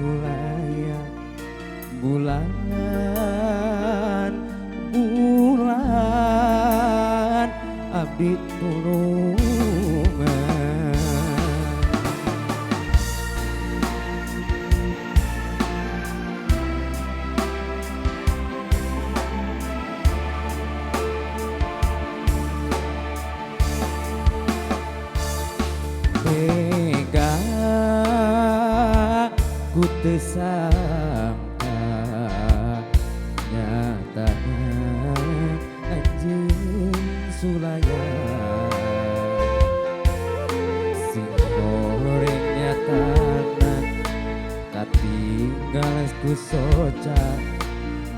sulaya bulan bulan abdi tulungan. Tega ku teu sangka nyatana anjeun sulaya sing goreng nyatana katinggal ku soca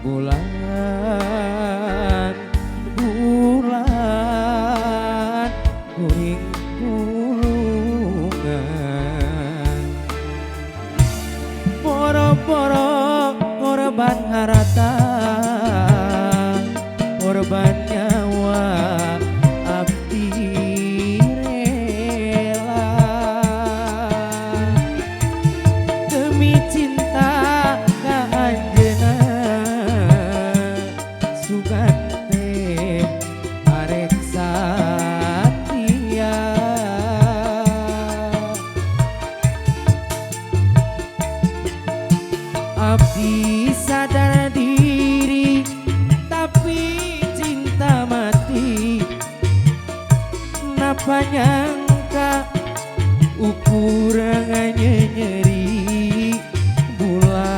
bulan bulan kuring poro-poro korban harta korban nyawa abdi rela demi cinta ka anjeunna sugan teh arek satia. Abdi sadar diri tapi cinta mati, napa nyangka ukurannya nyeri bulan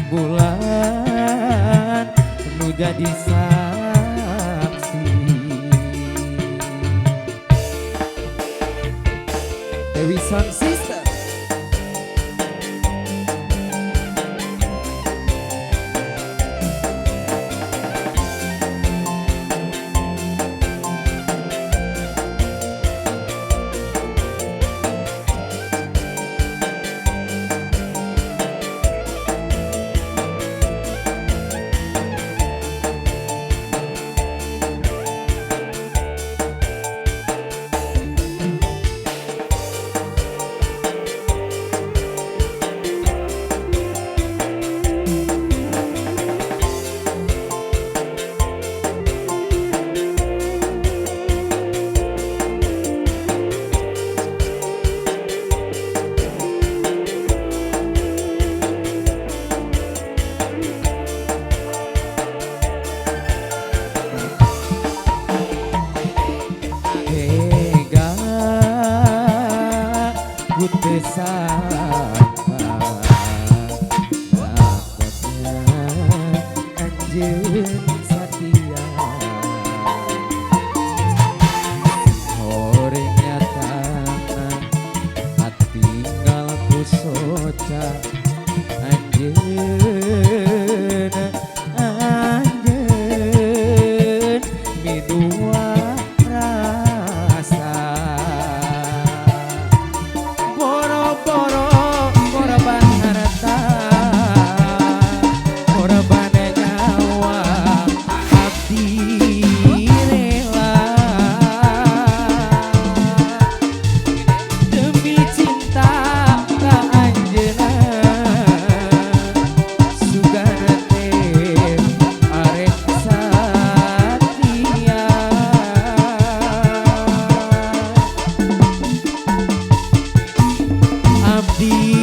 bulan nu jadi saksi. Dewi Sound Sister. Ku teu sangka dapatna anjeun satia horeng nyatana katinggal ku soca anjeun anjeun midua rasa. Korban harta korban nyawa abdi rela demi cinta ka anjeunna sugan teh arek satia. Abdi